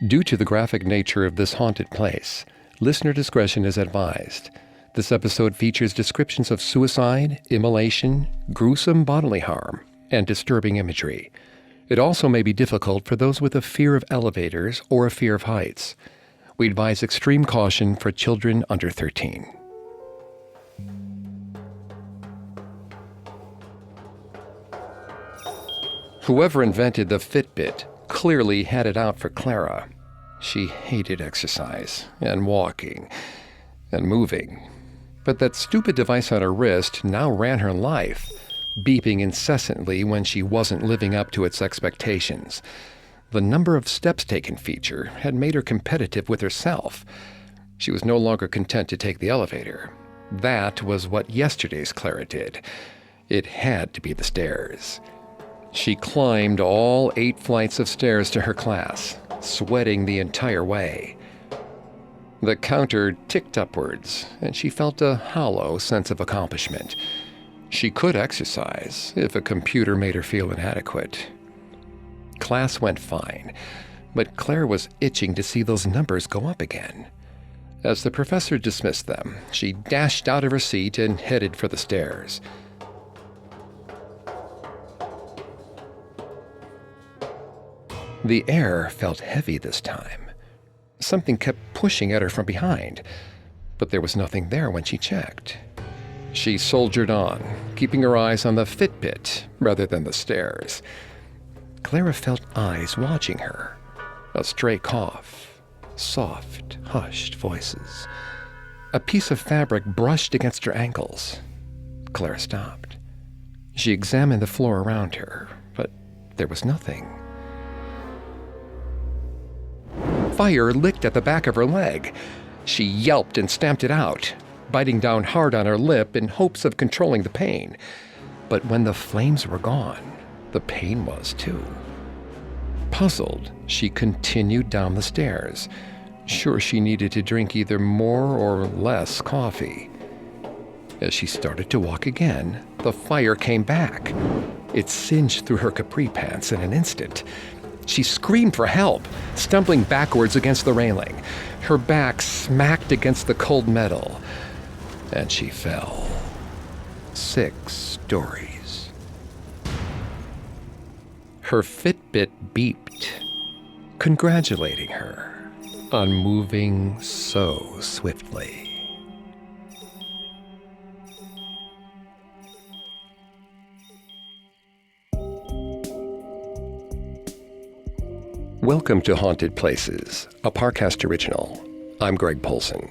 Due to the graphic nature of this haunted place, listener discretion is advised. This episode features descriptions of suicide, immolation, gruesome bodily harm, and disturbing imagery. It also may be difficult for those with a fear of elevators or a fear of heights. We advise extreme caution for children under 13. Whoever invented the Fitbit clearly had it out for Clara. She hated exercise and walking and moving. But that stupid device on her wrist now ran her life, beeping incessantly when she wasn't living up to its expectations. The number of steps taken feature had made her competitive with herself. She was no longer content to take the elevator. That was what yesterday's Clara did. It had to be the stairs. She climbed all 8 flights of stairs to her class, sweating the entire way. The counter ticked upwards, and she felt a hollow sense of accomplishment. She could exercise if a computer made her feel inadequate. Class went fine, but Claire was itching to see those numbers go up again. As the professor dismissed them, she dashed out of her seat and headed for the stairs. The air felt heavy this time. Something kept pushing at her from behind, but there was nothing there when she checked. She soldiered on, keeping her eyes on the Fitbit rather than the stairs. Clara felt eyes watching her. A stray cough, soft, hushed voices. A piece of fabric brushed against her ankles. Clara stopped. She examined the floor around her, but there was nothing. Fire licked at the back of her leg. She yelped and stamped it out, biting down hard on her lip in hopes of controlling the pain. But when the flames were gone, the pain was too. Puzzled, she continued down the stairs, sure she needed to drink either more or less coffee. As she started to walk again, the fire came back. It singed through her capri pants in an instant. She screamed for help, stumbling backwards against the railing. Her back smacked against the cold metal, and she fell 6 stories. Her Fitbit beeped, congratulating her on moving so swiftly. Welcome to Haunted Places, a Parcast original. I'm Greg Polson.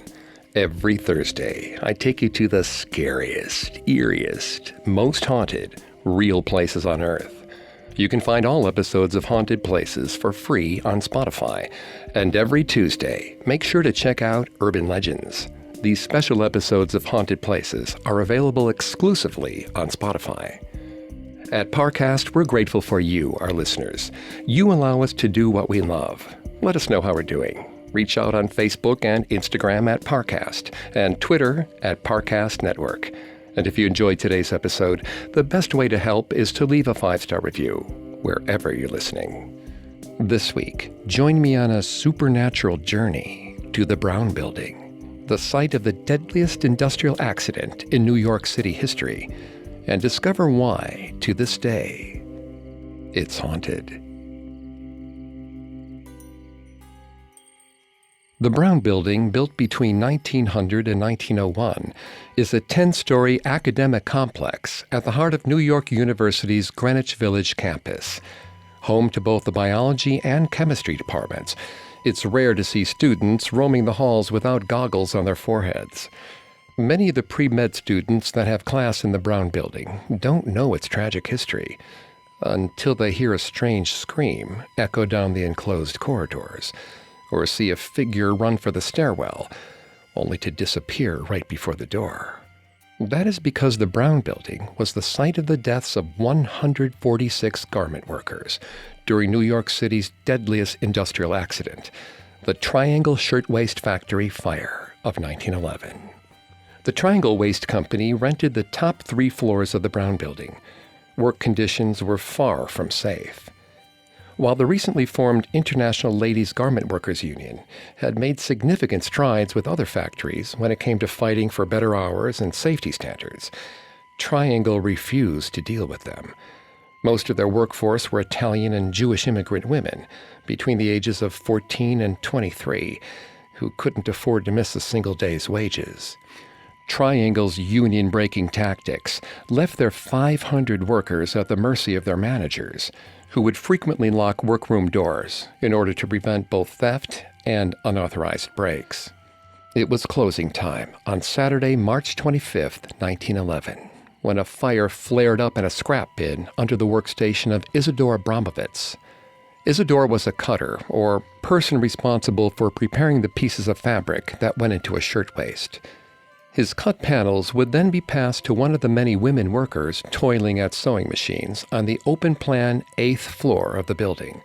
Every Thursday, I take you to the scariest, eeriest, most haunted, real places on Earth. You can find all episodes of Haunted Places for free on Spotify. And every Tuesday, make sure to check out Urban Legends. These special episodes of Haunted Places are available exclusively on Spotify. At Parcast, we're grateful for you, our listeners. You allow us to do what we love. Let us know how we're doing. Reach out on Facebook and Instagram at Parcast, and Twitter at Parcast Network. And if you enjoyed today's episode, the best way to help is to leave a 5-star review, wherever you're listening. This week, join me on a supernatural journey to the Brown Building, the site of the deadliest industrial accident in New York City history, and discover why, to this day, it's haunted. The Brown Building, built between 1900 and 1901, is a 10-story academic complex at the heart of New York University's Greenwich Village campus. Home to both the biology and chemistry departments, it's rare to see students roaming the halls without goggles on their foreheads. Many of the pre-med students that have class in the Brown Building don't know its tragic history until they hear a strange scream echo down the enclosed corridors, or see a figure run for the stairwell, only to disappear right before the door. That is because the Brown Building was the site of the deaths of 146 garment workers during New York City's deadliest industrial accident, the Triangle Shirtwaist Factory fire of 1911. The Triangle Waste Company rented the top 3 floors of the Brown Building. Work conditions were far from safe. While the recently formed International Ladies Garment Workers Union had made significant strides with other factories when it came to fighting for better hours and safety standards, Triangle refused to deal with them. Most of their workforce were Italian and Jewish immigrant women between the ages of 14 and 23 who couldn't afford to miss a single day's wages. Triangle's union-breaking tactics left their 500 workers at the mercy of their managers, who would frequently lock workroom doors in order to prevent both theft and unauthorized breaks. It was closing time on Saturday, March 25, 1911, when a fire flared up in a scrap bin under the workstation of Isidore Abramovitz. Isidore was a cutter, or person responsible for preparing the pieces of fabric that went into a shirtwaist. His cut panels would then be passed to one of the many women workers toiling at sewing machines on the open-plan 8th floor of the building.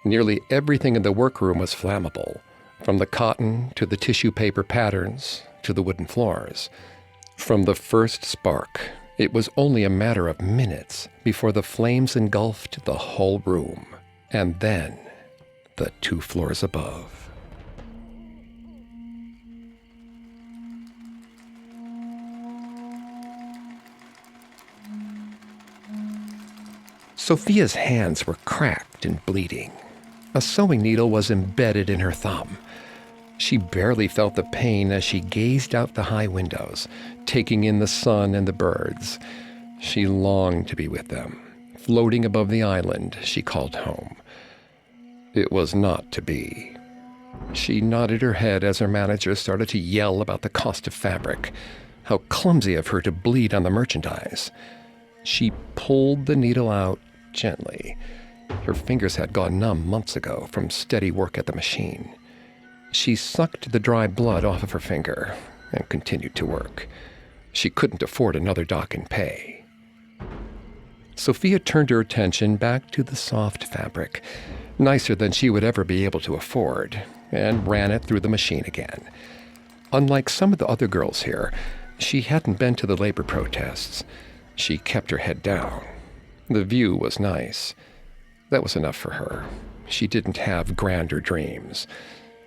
Nearly everything in the workroom was flammable, from the cotton to the tissue paper patterns to the wooden floors. From the first spark, it was only a matter of minutes before the flames engulfed the whole room, and then the 2 floors above. Sophia's hands were cracked and bleeding. A sewing needle was embedded in her thumb. She barely felt the pain as she gazed out the high windows, taking in the sun and the birds. She longed to be with them, floating above the island she called home. It was not to be. She nodded her head as her manager started to yell about the cost of fabric, how clumsy of her to bleed on the merchandise. She pulled the needle out gently. Her fingers had gone numb months ago from steady work at the machine. She sucked the dry blood off of her finger and continued to work. She couldn't afford another dock in pay. Sophia turned her attention back to the soft fabric, nicer than she would ever be able to afford, and ran it through the machine again. Unlike some of the other girls here, she hadn't been to the labor protests. She kept her head down. The view was nice. That was enough for her. She didn't have grander dreams.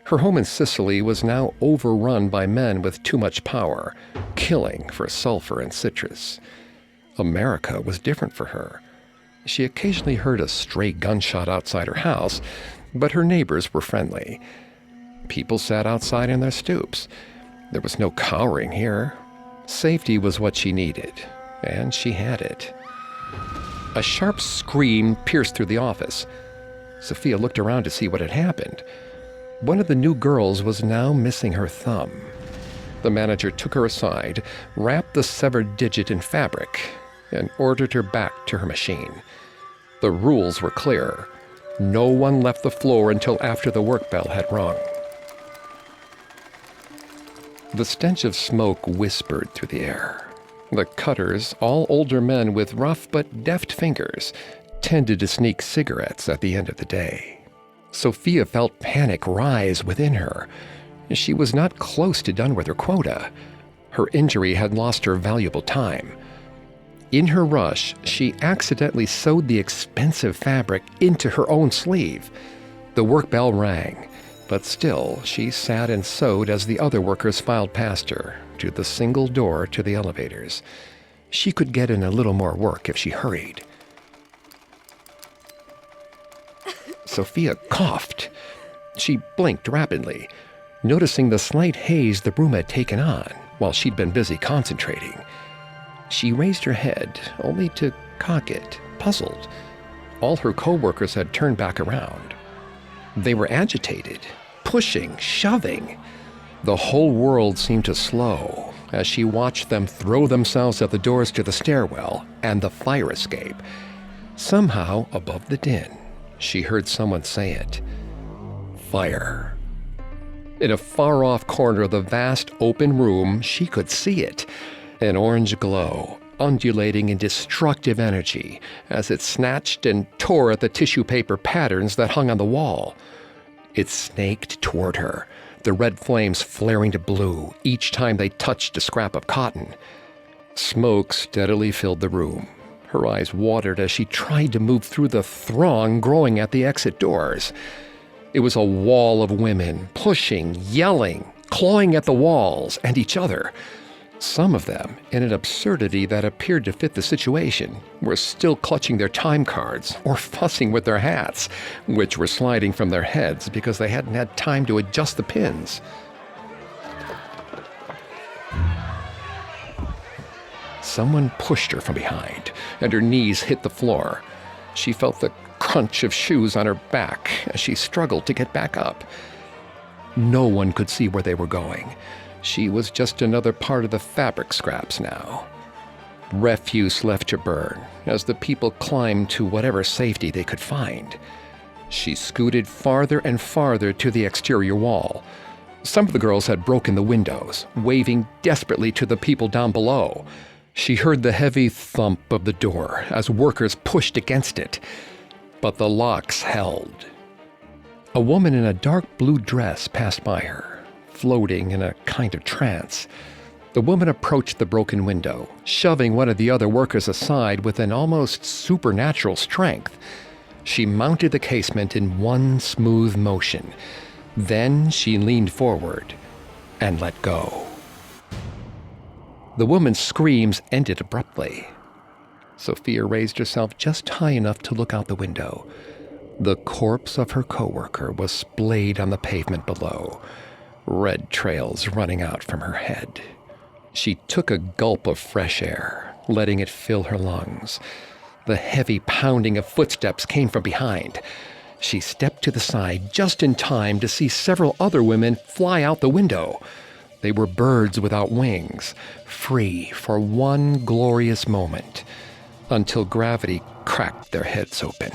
Her home in Sicily was now overrun by men with too much power, killing for sulfur and citrus. America was different for her. She occasionally heard a stray gunshot outside her house, but her neighbors were friendly. People sat outside in their stoops. There was no cowering here. Safety was what she needed, and she had it. A sharp scream pierced through the office. Sophia looked around to see what had happened. One of the new girls was now missing her thumb. The manager took her aside, wrapped the severed digit in fabric, and ordered her back to her machine. The rules were clear. No one left the floor until after the work bell had rung. The stench of smoke whispered through the air. The cutters, all older men with rough but deft fingers, tended to sneak cigarettes at the end of the day. Sophia felt panic rise within her. She was not close to done with her quota. Her injury had lost her valuable time. In her rush, she accidentally sewed the expensive fabric into her own sleeve. The work bell rang, but still she sat and sewed as the other workers filed past her to the single door to the elevators. She could get in a little more work if she hurried. Sophia coughed. She blinked rapidly, noticing the slight haze the room had taken on while she'd been busy concentrating. She raised her head, only to cock it, puzzled. All her co-workers had turned back around. They were agitated, pushing, shoving. The whole world seemed to slow as she watched them throw themselves at the doors to the stairwell and the fire escape. Somehow, above the din, she heard someone say it. Fire. In a far-off corner of the vast open room, she could see it. An orange glow, undulating in destructive energy as it snatched and tore at the tissue paper patterns that hung on the wall. It snaked toward her, the red flames flaring to blue each time they touched a scrap of cotton. Smoke steadily filled the room, Her eyes watered as she tried to move through the throng growing at the exit doors. It was a wall of women, pushing, yelling, clawing at the walls and each other. Some of them, in an absurdity that appeared to fit the situation, were still clutching their time cards or fussing with their hats, which were sliding from their heads because they hadn't had time to adjust the pins. Someone pushed her from behind, and her knees hit the floor. She felt the crunch of shoes on her back as she struggled to get back up. No one could see where they were going. She was just another part of the fabric scraps now. Refuse left to burn as the people climbed to whatever safety they could find. She scooted farther and farther to the exterior wall. Some of the girls had broken the windows, waving desperately to the people down below. She heard the heavy thump of the door as workers pushed against it, but the locks held. A woman in a dark blue dress passed by her, floating in a kind of trance. The woman approached the broken window, shoving one of the other workers aside with an almost supernatural strength. She mounted the casement in one smooth motion. Then she leaned forward and let go. The woman's screams ended abruptly. Sophia raised herself just high enough to look out the window. The corpse of her coworker was splayed on the pavement below, red trails running out from her head. She took a gulp of fresh air, letting it fill her lungs. The heavy pounding of footsteps came from behind. She stepped to the side just in time to see several other women fly out the window. They were birds without wings, free for one glorious moment, until gravity cracked their heads open.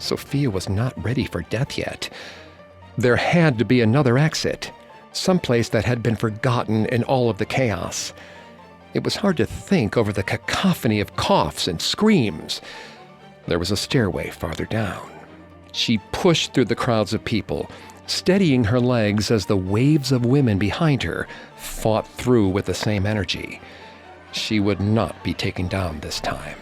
Sophia was not ready for death yet. There had to be another exit, someplace that had been forgotten in all of the chaos. It was hard to think over the cacophony of coughs and screams. There was a stairway farther down. She pushed through the crowds of people, steadying her legs as the waves of women behind her fought through with the same energy. She would not be taken down this time.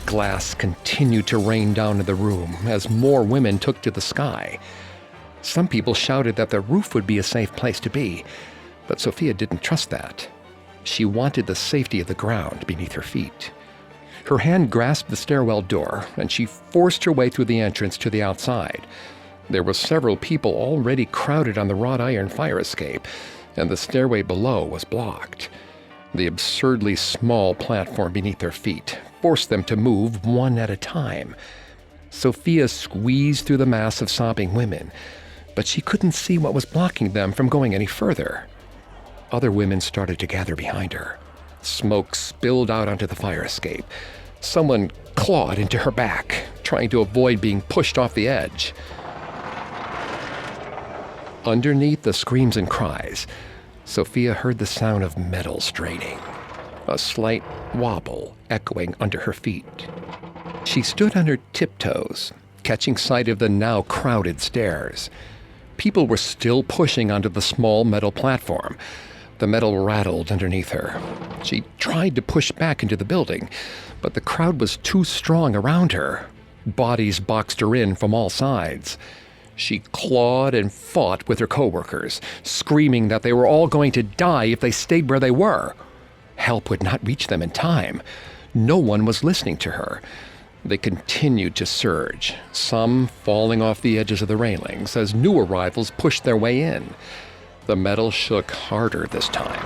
Glass continued to rain down in the room as more women took to the sky. Some people shouted that the roof would be a safe place to be, but Sophia didn't trust that. She wanted the safety of the ground beneath her feet. Her hand grasped the stairwell door, and she forced her way through the entrance to the outside. There were several people already crowded on the wrought iron fire escape, and the stairway below was blocked. The absurdly small platform beneath their feet forced them to move one at a time. Sophia squeezed through the mass of sobbing women, but she couldn't see what was blocking them from going any further. Other women started to gather behind her. Smoke spilled out onto the fire escape. Someone clawed into her back, trying to avoid being pushed off the edge. Underneath the screams and cries, Sophia heard the sound of metal straining, a slight wobble echoing under her feet. She stood on her tiptoes, catching sight of the now crowded stairs. People were still pushing onto the small metal platform. The metal rattled underneath her. She tried to push back into the building, but the crowd was too strong around her. Bodies boxed her in from all sides. She clawed and fought with her coworkers, screaming that they were all going to die if they stayed where they were. Help would not reach them in time. No one was listening to her. They continued to surge, some falling off the edges of the railings as new arrivals pushed their way in. The metal shook harder this time.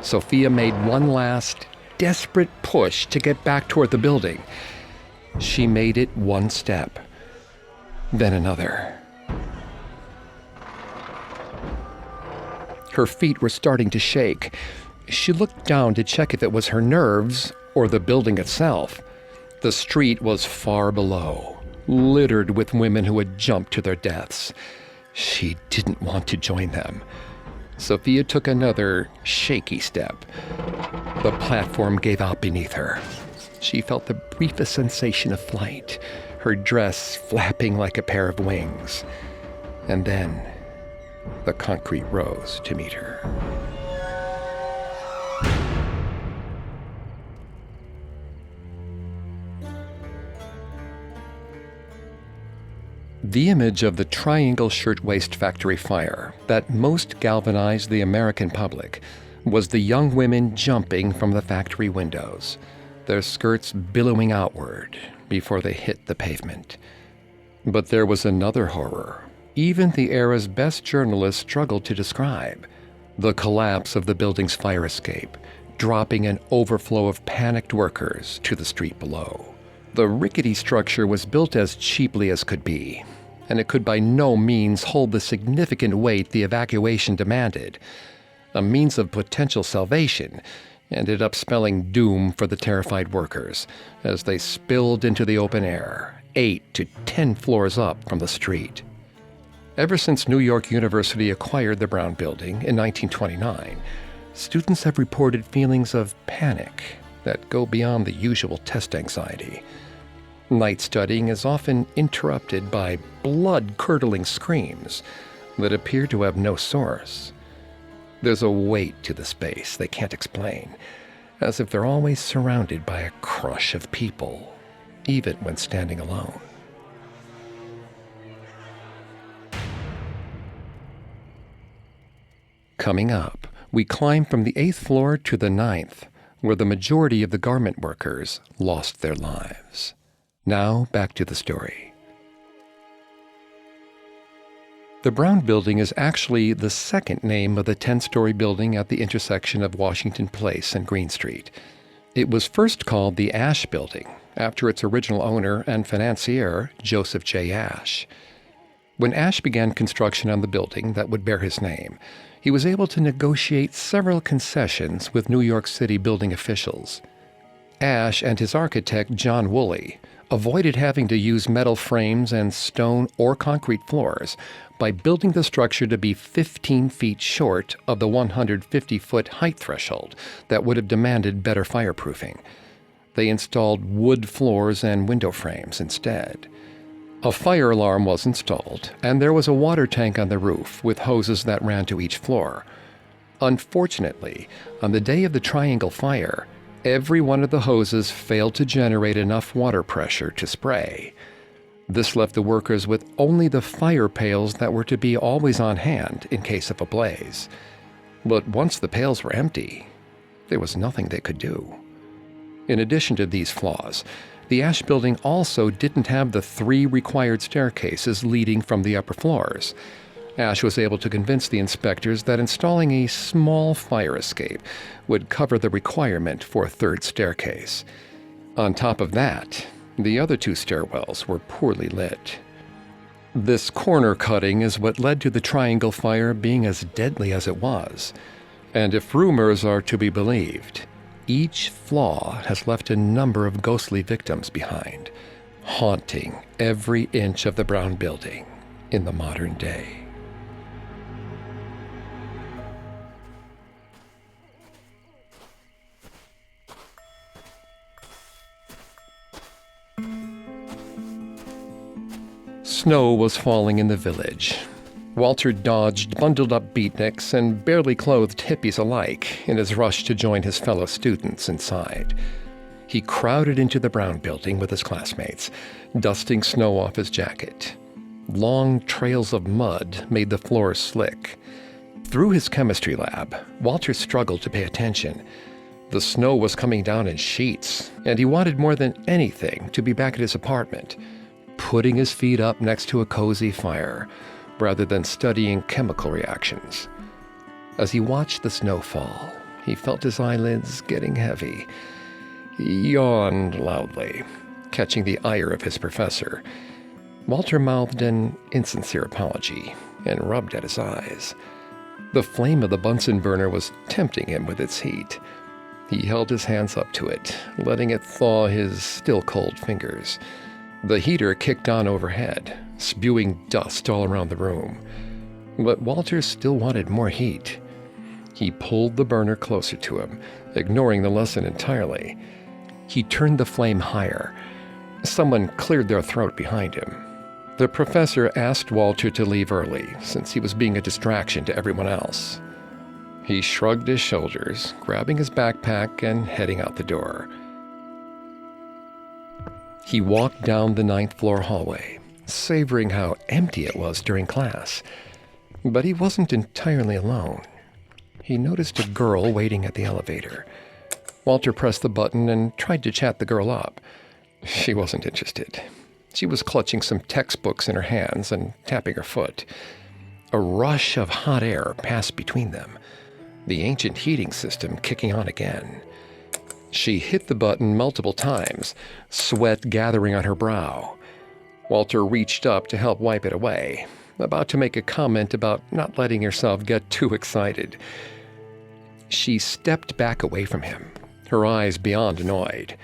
Sophia made one last, desperate push to get back toward the building. She made it one step, then another. Her feet were starting to shake. She looked down to check if it was her nerves or the building itself. The street was far below, littered with women who had jumped to their deaths. She didn't want to join them. Sophia took another shaky step. The platform gave out beneath her. She felt the briefest sensation of flight, her dress flapping like a pair of wings. And then The concrete rose to meet her. The image of the Triangle Shirtwaist Factory fire that most galvanized the American public was the young women jumping from the factory windows, their skirts billowing outward before they hit the pavement. But there was another horror even the era's best journalists struggled to describe: the collapse of the building's fire escape, dropping an overflow of panicked workers to the street below. The rickety structure was built as cheaply as could be, and it could by no means hold the significant weight the evacuation demanded. A means of potential salvation ended up spelling doom for the terrified workers as they spilled into the open air, 8 to 10 floors up from the street. Ever since New York University acquired the Brown Building in 1929, students have reported feelings of panic that go beyond the usual test anxiety. Night studying is often interrupted by blood-curdling screams that appear to have no source. There's a weight to the space they can't explain, as if they're always surrounded by a crush of people, even when standing alone. Coming up, we climb from the 8th floor to the 9th, where the majority of the garment workers lost their lives. Now, back to the story. The Brown Building is actually the second name of the 10-story building at the intersection of Washington Place and Green Street. It was first called the Ash Building, after its original owner and financier, Joseph J. Ash. When Ash began construction on the building that would bear his name, he was able to negotiate several concessions with New York City building officials. Ash and his architect, John Woolley, avoided having to use metal frames and stone or concrete floors by building the structure to be 15 feet short of the 150-foot height threshold that would have demanded better fireproofing. They installed wood floors and window frames instead. A fire alarm was installed, and there was a water tank on the roof with hoses that ran to each floor. Unfortunately, on the day of the Triangle fire, every one of the hoses failed to generate enough water pressure to spray. This left the workers with only the fire pails that were to be always on hand in case of a blaze. But once the pails were empty, there was nothing they could do. In addition to these flaws, the Ash Building also didn't have the 3 required staircases leading from the upper floors. Ash was able to convince the inspectors that installing a small fire escape would cover the requirement for a 3rd staircase. On top of that, the other 2 stairwells were poorly lit. This corner cutting is what led to the Triangle fire being as deadly as it was. And if rumors are to be believed, each flaw has left a number of ghostly victims behind, haunting every inch of the Brown Building in the modern day. Snow was falling in the village. Walter dodged bundled-up beatniks and barely clothed hippies alike in his rush to join his fellow students inside. He crowded into the Brown Building with his classmates, dusting snow off his jacket. Long trails of mud made the floor slick. Through his chemistry lab, Walter struggled to pay attention. The snow was coming down in sheets, and he wanted more than anything to be back at his apartment, putting his feet up next to a cozy fire, rather than studying chemical reactions. As he watched the snow fall, he felt his eyelids getting heavy. He yawned loudly, catching the ire of his professor. Walter mouthed an insincere apology and rubbed at his eyes. The flame of the Bunsen burner was tempting him with its heat. He held his hands up to it, letting it thaw his still-cold fingers. The heater kicked on overhead, spewing dust all around the room. But Walter still wanted more heat. He pulled the burner closer to him, ignoring the lesson entirely. He turned the flame higher. Someone cleared their throat behind him. The professor asked Walter to leave early, since he was being a distraction to everyone else. He shrugged his shoulders, grabbing his backpack and heading out the door. He walked down the 9th floor hallway, savoring how empty it was during class. But he wasn't entirely alone. He noticed a girl waiting at the elevator. Walter pressed the button and tried to chat the girl up. She wasn't interested. She was clutching some textbooks in her hands and tapping her foot. A rush of hot air passed between them, the ancient heating system kicking on again. She hit the button multiple times, sweat gathering on her brow. Walter reached up to help wipe it away, about to make a comment about not letting herself get too excited. She stepped back away from him, her eyes beyond annoyed.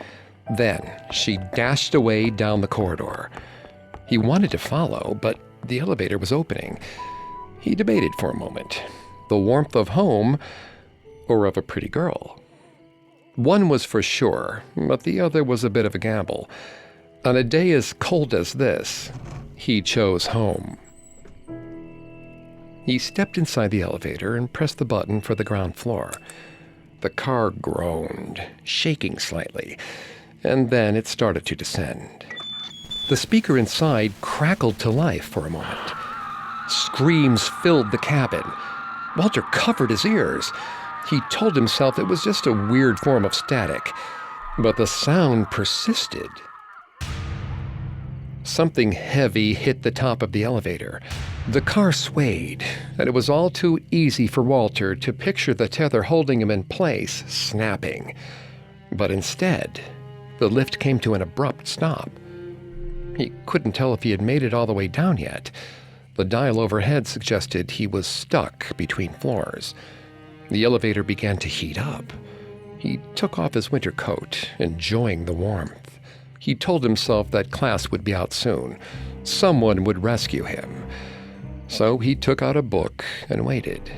Then she dashed away down the corridor. He wanted to follow, but the elevator was opening. He debated for a moment, the warmth of home or of a pretty girl. One was for sure, but the other was a bit of a gamble. On a day as cold as this, he chose home. He stepped inside the elevator and pressed the button for the ground floor. The car groaned, shaking slightly, and then it started to descend. The speaker inside crackled to life for a moment. Screams filled the cabin. Walter covered his ears. He told himself it was just a weird form of static, but the sound persisted. Something heavy hit the top of the elevator. The car swayed, and it was all too easy for Walter to picture the tether holding him in place snapping. But instead, the lift came to an abrupt stop. He couldn't tell if he had made it all the way down yet. The dial overhead suggested he was stuck between floors. The elevator began to heat up. He took off his winter coat, enjoying the warmth. He told himself that class would be out soon. Someone would rescue him. So he took out a book and waited.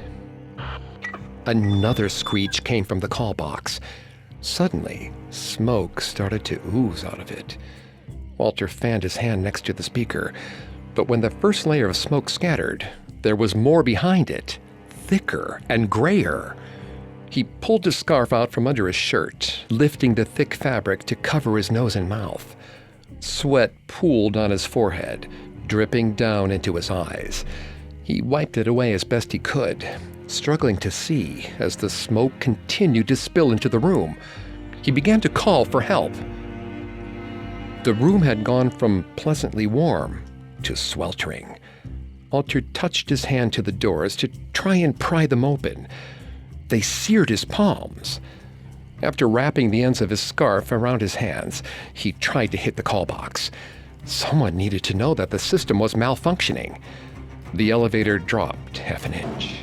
Another screech came from the call box. Suddenly, smoke started to ooze out of it. Walter fanned his hand next to the speaker, but when the first layer of smoke scattered, there was more behind it, thicker and grayer. He pulled his scarf out from under his shirt, lifting the thick fabric to cover his nose and mouth. Sweat pooled on his forehead, dripping down into his eyes. He wiped it away as best he could, struggling to see as the smoke continued to spill into the room. He began to call for help. The room had gone from pleasantly warm to sweltering. Walter touched his hand to the doors to try and pry them open. They seared his palms. After wrapping the ends of his scarf around his hands, he tried to hit the call box. Someone needed to know that the system was malfunctioning. The elevator dropped half an inch.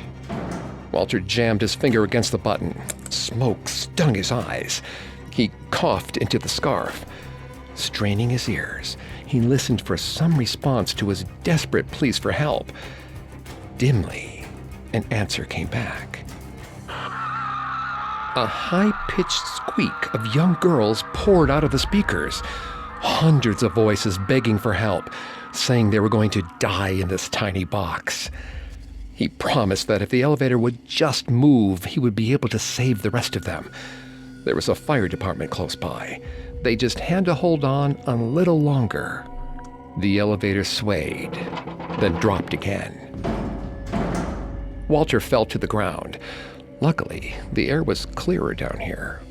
Walter jammed his finger against the button. Smoke stung his eyes. He coughed into the scarf. Straining his ears, he listened for some response to his desperate pleas for help. Dimly, an answer came back. A high-pitched squeak of young girls poured out of the speakers. Hundreds of voices begging for help, saying they were going to die in this tiny box. He promised that if the elevator would just move, he would be able to save the rest of them. There was a fire department close by. They just had to hold on a little longer. The elevator swayed, then dropped again. Walter fell to the ground. Luckily, the air was clearer down here.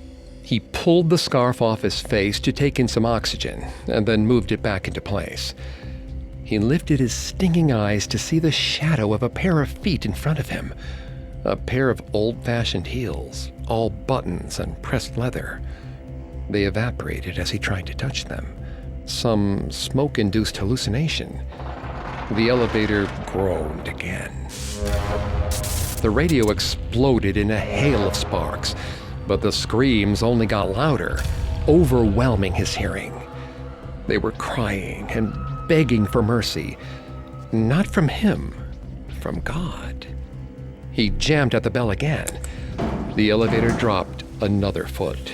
He pulled the scarf off his face to take in some oxygen, and then moved it back into place. He lifted his stinging eyes to see the shadow of a pair of feet in front of him. A pair of old-fashioned heels, all buttons and pressed leather. They evaporated as he tried to touch them. Some smoke-induced hallucination. The elevator groaned again. The radio exploded in a hail of sparks, but the screams only got louder, overwhelming his hearing. They were crying and begging for mercy, not from him, from God. He jammed at the bell again. The elevator dropped another foot.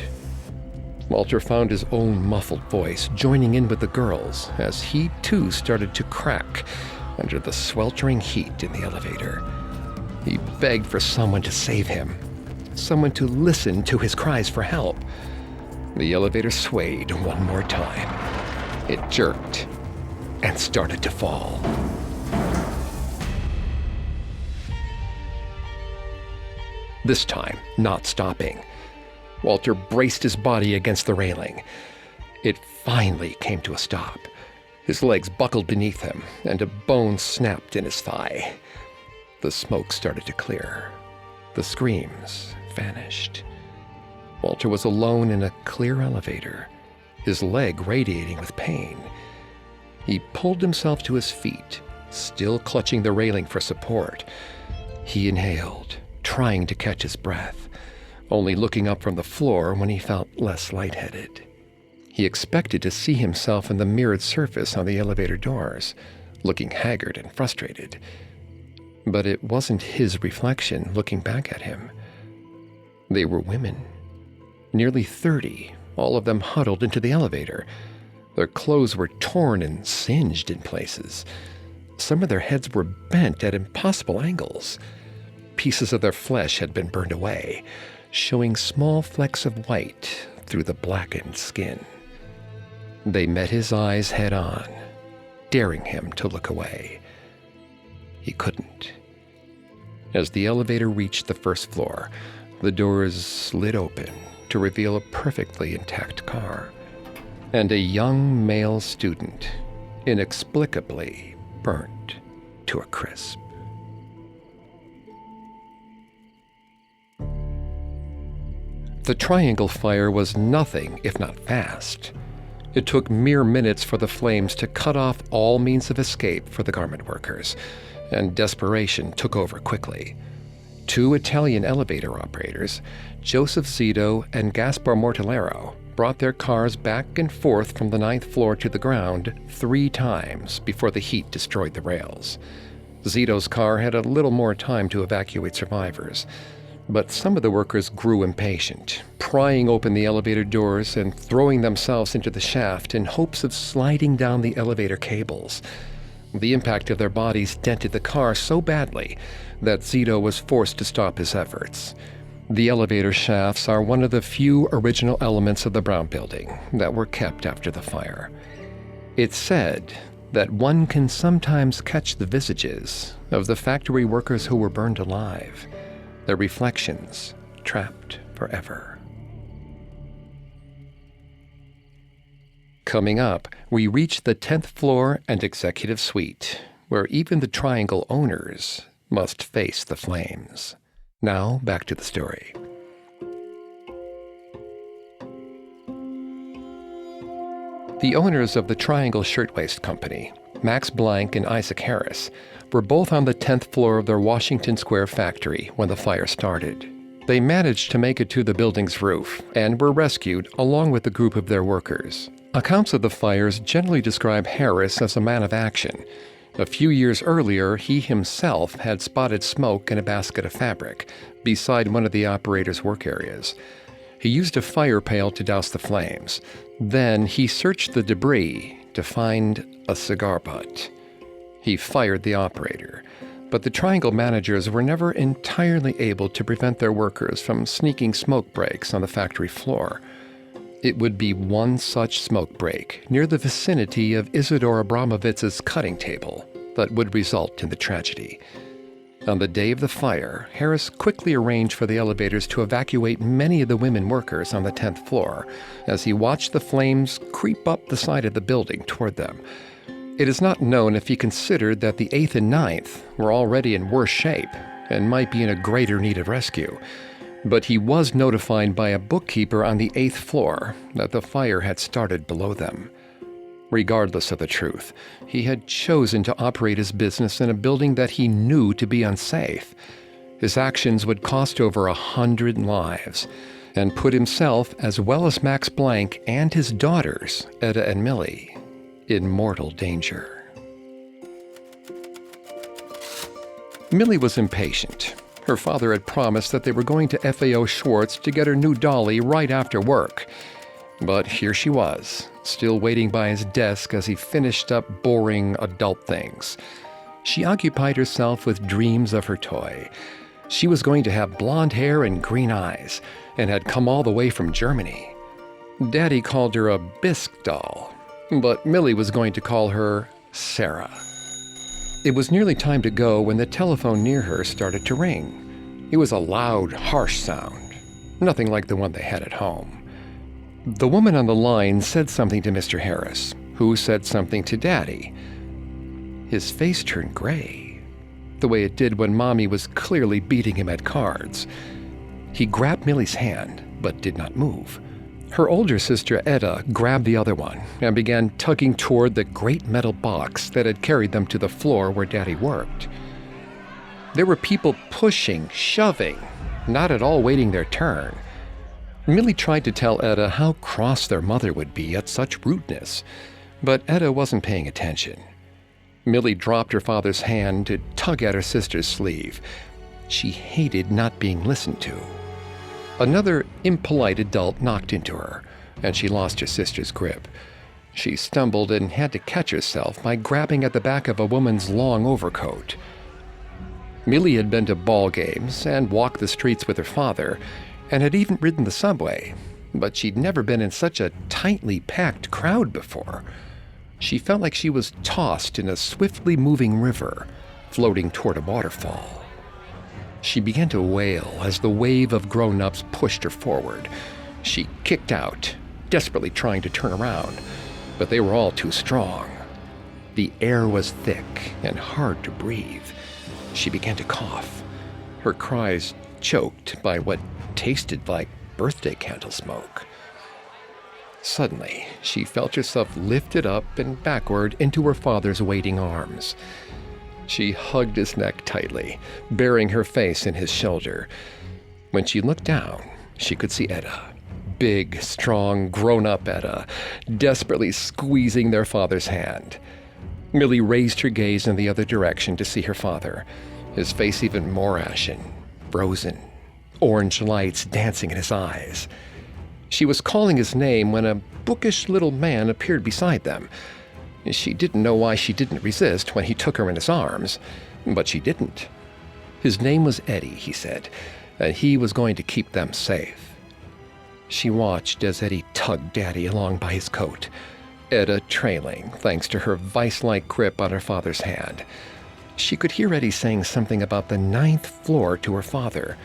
Walter found his own muffled voice joining in with the girls as he too started to crack under the sweltering heat in the elevator. He begged for someone to save him, someone to listen to his cries for help. The elevator swayed one more time. It jerked and started to fall. This time, not stopping. Walter braced his body against the railing. It finally came to a stop. His legs buckled beneath him, and a bone snapped in his thigh. The smoke started to clear. The screams vanished. Walter was alone in a clear elevator, his leg radiating with pain. He pulled himself to his feet, still clutching the railing for support. He inhaled, trying to catch his breath, only looking up from the floor when he felt less lightheaded. He expected to see himself in the mirrored surface on the elevator doors, looking haggard and frustrated. But it wasn't his reflection looking back at him. They were women, nearly 30, all of them huddled into the elevator. Their clothes were torn and singed in places. Some of their heads were bent at impossible angles. Pieces of their flesh had been burned away, showing small flecks of white through the blackened skin. They met his eyes head on, daring him to look away. He couldn't. As the elevator reached the first floor, the doors slid open to reveal a perfectly intact car, and a young male student, inexplicably burnt to a crisp. The triangle fire was nothing if not fast. It took mere minutes for the flames to cut off all means of escape for the garment workers, and desperation took over quickly. 2 Italian elevator operators, Joseph Zito and Gaspar Mortellero, brought their cars back and forth from the 9th floor to the ground 3 times before the heat destroyed the rails. Zito's car had a little more time to evacuate survivors, but some of the workers grew impatient, prying open the elevator doors and throwing themselves into the shaft in hopes of sliding down the elevator cables. The impact of their bodies dented the car so badly that Zito was forced to stop his efforts. The elevator shafts are one of the few original elements of the Brown Building that were kept after the fire. It's said that one can sometimes catch the visages of the factory workers who were burned alive, their reflections trapped forever. Coming up, we reach the 10th floor and executive suite, where even the triangle owners must face the flames. Now, back to the story. The owners of the Triangle Shirtwaist Company, Max Blank and Isaac Harris, were both on the 10th floor of their Washington Square factory when the fire started. They managed to make it to the building's roof and were rescued along with a group of their workers. Accounts of the fires generally describe Harris as a man of action. A few years earlier, he himself had spotted smoke in a basket of fabric beside one of the operators' work areas. He used a fire pail to douse the flames. Then he searched the debris to find a cigar butt. He fired the operator, but the Triangle managers were never entirely able to prevent their workers from sneaking smoke breaks on the factory floor. It would be one such smoke break near the vicinity of Isidore Abramovitz's cutting table that would result in the tragedy. On the day of the fire, Harris quickly arranged for the elevators to evacuate many of the women workers on the 10th floor as he watched the flames creep up the side of the building toward them. It is not known if he considered that the 8th and 9th were already in worse shape and might be in a greater need of rescue, but he was notified by a bookkeeper on the 8th floor that the fire had started below them. Regardless of the truth, he had chosen to operate his business in a building that he knew to be unsafe. His actions would cost over 100 lives and put himself, as well as Max Blank and his daughters, Etta and Millie, in mortal danger. Millie was impatient. Her father had promised that they were going to FAO Schwartz to get her new dolly right after work. But here she was, still waiting by his desk as he finished up boring adult things. She occupied herself with dreams of her toy. She was going to have blonde hair and green eyes, and had come all the way from Germany. Daddy called her a bisque doll, but Millie was going to call her Sarah. It was nearly time to go when the telephone near her started to ring. It was a loud, harsh sound, nothing like the one they had at home. The woman on the line said something to Mr. Harris, who said something to Daddy. His face turned gray, the way it did when Mommy was clearly beating him at cards. He grabbed Millie's hand, but did not move. Her older sister, Etta, grabbed the other one and began tugging toward the great metal box that had carried them to the floor where Daddy worked. There were people pushing, shoving, not at all waiting their turn. Millie tried to tell Etta how cross their mother would be at such rudeness, but Etta wasn't paying attention. Millie dropped her father's hand to tug at her sister's sleeve. She hated not being listened to. Another impolite adult knocked into her, and she lost her sister's grip. She stumbled and had to catch herself by grabbing at the back of a woman's long overcoat. Millie had been to ball games and walked the streets with her father, and had even ridden the subway, but she'd never been in such a tightly packed crowd before. She felt like she was tossed in a swiftly moving river, floating toward a waterfall. She began to wail as the wave of grown-ups pushed her forward. She kicked out, desperately trying to turn around, but they were all too strong. The air was thick and hard to breathe. She began to cough, her cries choked by what tasted like birthday candle smoke. Suddenly, she felt herself lifted up and backward into her father's waiting arms. She hugged his neck tightly, burying her face in his shoulder. When she looked down, she could see Etta, big, strong, grown-up Etta, desperately squeezing their father's hand. Millie raised her gaze in the other direction to see her father, his face even more ashen, frozen, orange lights dancing in his eyes. She was calling his name when a bookish little man appeared beside them. She didn't know why she didn't resist when he took her in his arms, but she didn't. His name was Eddie, he said, and he was going to keep them safe. She watched as Eddie tugged Daddy along by his coat, Etta trailing thanks to her vice-like grip on her father's hand. She could hear Eddie saying something about the 9th floor to her father,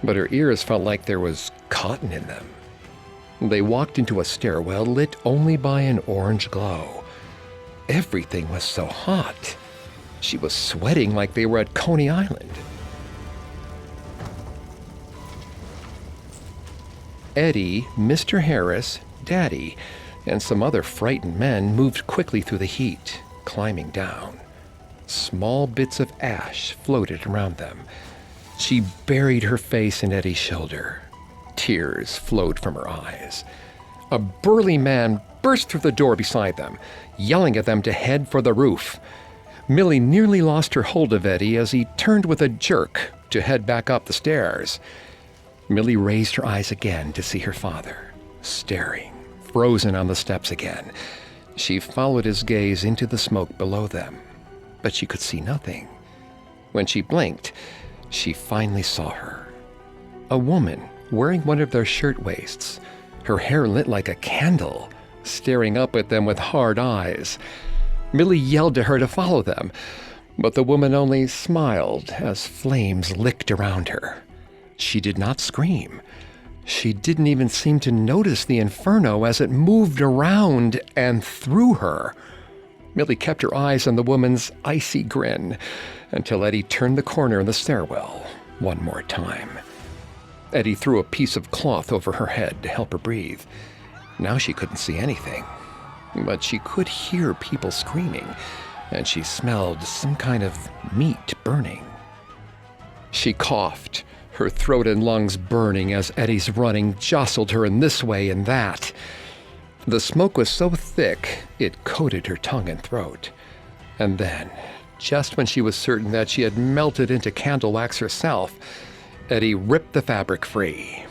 but her ears felt like there was cotton in them. They walked into a stairwell lit only by an orange glow. Everything was so hot. She was sweating like they were at Coney Island. Eddie, Mr. Harris, Daddy, and some other frightened men moved quickly through the heat, climbing down. Small bits of ash floated around them. She buried her face in Eddie's shoulder. Tears flowed from her eyes. A burly man burst through the door beside them, yelling at them to head for the roof. Millie nearly lost her hold of Eddie as he turned with a jerk to head back up the stairs. Millie raised her eyes again to see her father, staring, frozen on the steps again. She followed his gaze into the smoke below them, but she could see nothing. When she blinked, she finally saw her. A woman wearing one of their shirtwaists, her hair lit like a candle, staring up at them with hard eyes. Millie yelled to her to follow them, but the woman only smiled as flames licked around her. She did not scream. She didn't even seem to notice the inferno as it moved around and through her. Millie kept her eyes on the woman's icy grin until Eddie turned the corner in the stairwell one more time. Eddie threw a piece of cloth over her head to help her breathe. Now she couldn't see anything, but she could hear people screaming, and she smelled some kind of meat burning. She coughed, her throat and lungs burning as Eddie's running jostled her in this way and that. The smoke was so thick, it coated her tongue and throat. And then, just when she was certain that she had melted into candle wax herself, Eddie ripped the fabric free.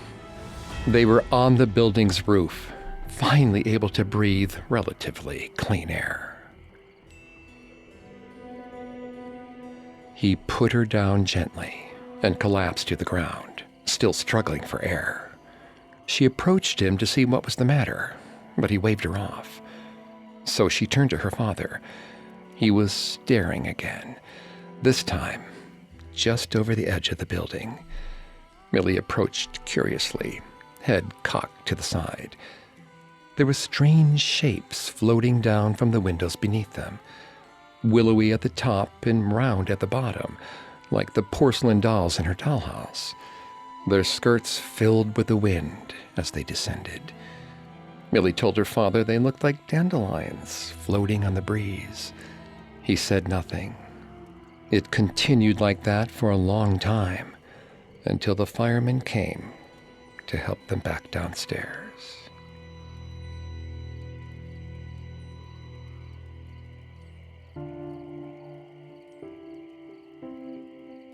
They were on the building's roof, finally able to breathe relatively clean air. He put her down gently and collapsed to the ground, still struggling for air. She approached him to see what was the matter, but he waved her off. So she turned to her father. He was staring again, this time just over the edge of the building. Millie approached curiously, head cocked to the side. There were strange shapes floating down from the windows beneath them, willowy at the top and round at the bottom, like the porcelain dolls in her dollhouse. Their skirts filled with the wind as they descended. Millie told her father they looked like dandelions floating on the breeze. He said nothing. It continued like that for a long time, until the firemen came to help them back downstairs.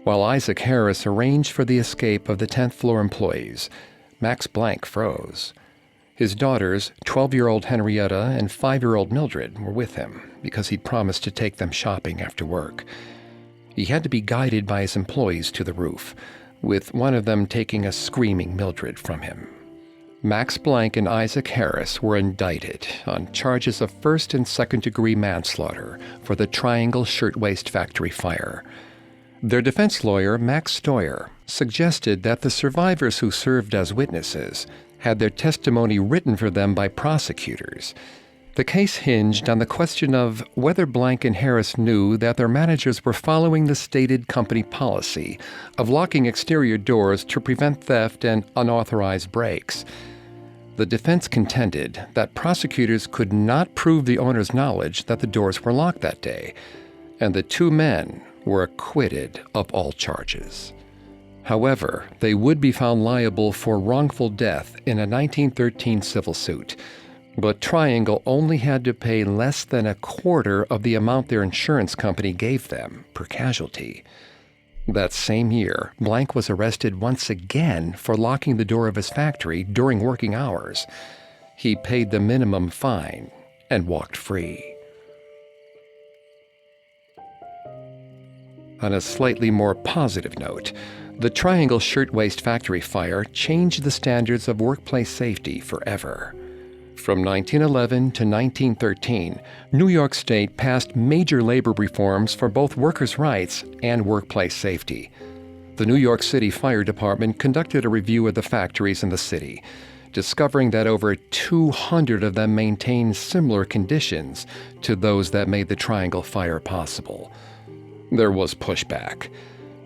While Isaac Harris arranged for the escape of the 10th floor employees, Max Blank froze. His daughters, 12-year-old Henrietta and 5-year-old Mildred, were with him because he'd promised to take them shopping after work. He had to be guided by his employees to the roof, with one of them taking a screaming Mildred from him. Max Blank and Isaac Harris were indicted on charges of first and second-degree manslaughter for the Triangle Shirtwaist Factory fire. Their defense lawyer, Max Stoyer, suggested that the survivors who served as witnesses had their testimony written for them by prosecutors. The case hinged on the question of whether Blank and Harris knew that their managers were following the stated company policy of locking exterior doors to prevent theft and unauthorized breaks. The defense contended that prosecutors could not prove the owner's knowledge that the doors were locked that day, and the two men were acquitted of all charges. However, they would be found liable for wrongful death in a 1913 civil suit, but Triangle only had to pay less than a quarter of the amount their insurance company gave them per casualty. That same year, Blank was arrested once again for locking the door of his factory during working hours. He paid the minimum fine and walked free. On a slightly more positive note, the Triangle Shirtwaist Factory fire changed the standards of workplace safety forever. From 1911 to 1913, New York State passed major labor reforms for both workers' rights and workplace safety. The New York City Fire Department conducted a review of the factories in the city, discovering that over 200 of them maintained similar conditions to those that made the Triangle fire possible. There was pushback.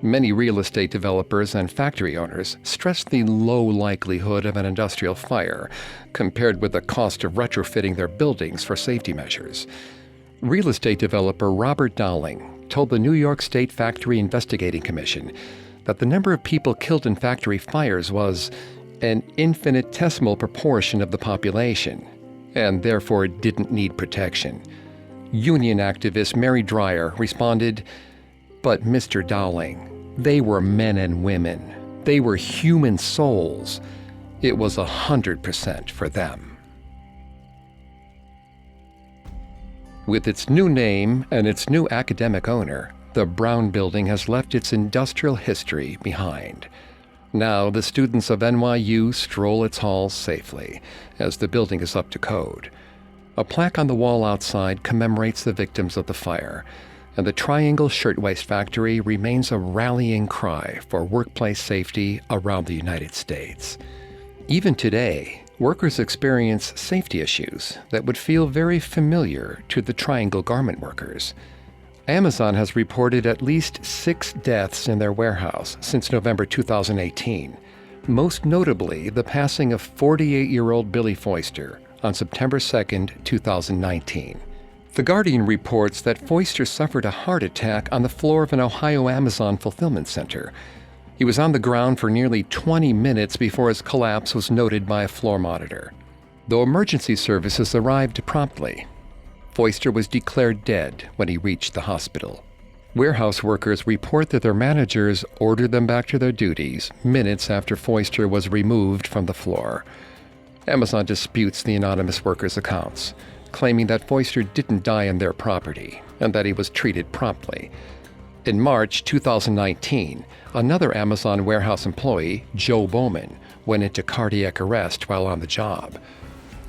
Many real estate developers and factory owners stressed the low likelihood of an industrial fire compared with the cost of retrofitting their buildings for safety measures. Real estate developer Robert Dowling told the New York State Factory Investigating Commission that the number of people killed in factory fires was an infinitesimal proportion of the population, and therefore didn't need protection. Union activist Mary Dreyer responded, "But Mr. Dowling, they were men and women. They were human souls. It was 100% for them." With its new name and its new academic owner, the Brown Building has left its industrial history behind. Now the students of NYU stroll its halls safely, as the building is up to code. A plaque on the wall outside commemorates the victims of the fire, and the Triangle Shirtwaist Factory remains a rallying cry for workplace safety around the United States. Even today, workers experience safety issues that would feel very familiar to the Triangle garment workers. Amazon has reported at least 6 deaths in their warehouse since November 2018, most notably the passing of 48-year-old Billy Foister on September 2, 2019. The Guardian reports that Foister suffered a heart attack on the floor of an Ohio Amazon fulfillment center. He was on the ground for nearly 20 minutes before his collapse was noted by a floor monitor. Though emergency services arrived promptly, Foister was declared dead when he reached the hospital. Warehouse workers report that their managers ordered them back to their duties minutes after Foister was removed from the floor. Amazon disputes the anonymous worker's accounts, claiming that Foister didn't die on their property and that he was treated promptly. In March 2019, another Amazon warehouse employee, Joe Bowman, went into cardiac arrest while on the job.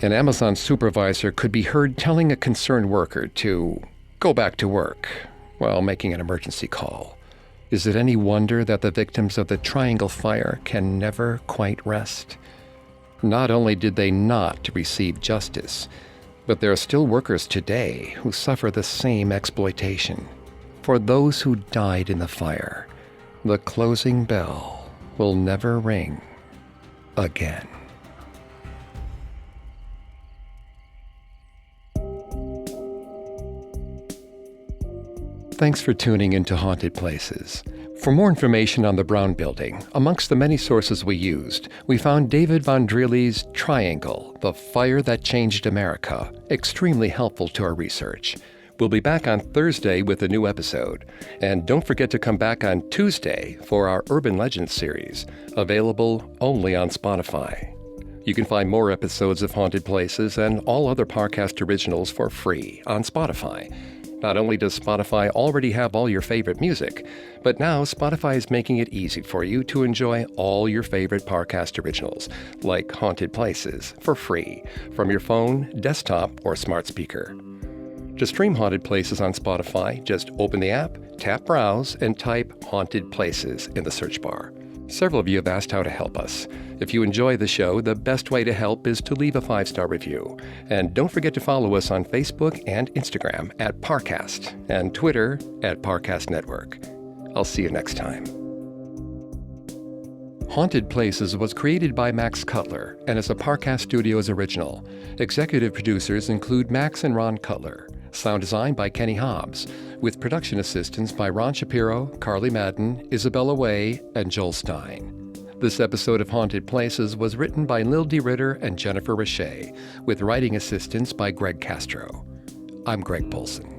An Amazon supervisor could be heard telling a concerned worker to go back to work while making an emergency call. Is it any wonder that the victims of the Triangle Fire can never quite rest? Not only did they not receive justice, but there are still workers today who suffer the same exploitation. For those who died in the fire, the closing bell will never ring again. Thanks for tuning into Haunted Places. For more information on the Brown Building, amongst the many sources we used, we found David Von Dreely's Triangle, The Fire That Changed America, extremely helpful to our research. We'll be back on Thursday with a new episode. And don't forget to come back on Tuesday for our Urban Legends series, available only on Spotify. You can find more episodes of Haunted Places and all other Parcast originals for free on Spotify. Not only does Spotify already have all your favorite music, but now Spotify is making it easy for you to enjoy all your favorite Parcast originals, like Haunted Places, for free, from your phone, desktop, or smart speaker. To stream Haunted Places on Spotify, just open the app, tap Browse, and type Haunted Places in the search bar. Several of you have asked how to help us. If you enjoy the show, the best way to help is to leave a 5-star review. And don't forget to follow us on Facebook and Instagram at Parcast and Twitter at Parcast Network. I'll see you next time. Haunted Places was created by Max Cutler and is a Parcast Studios original. Executive producers include Max and Ron Cutler. Sound design by Kenny Hobbs, with production assistance by Ron Shapiro, Carly Madden, Isabella Way, and Joel Stein. This episode of Haunted Places was written by Lil D. Ritter and Jennifer Richey, with writing assistance by Greg Castro. I'm Greg Polson.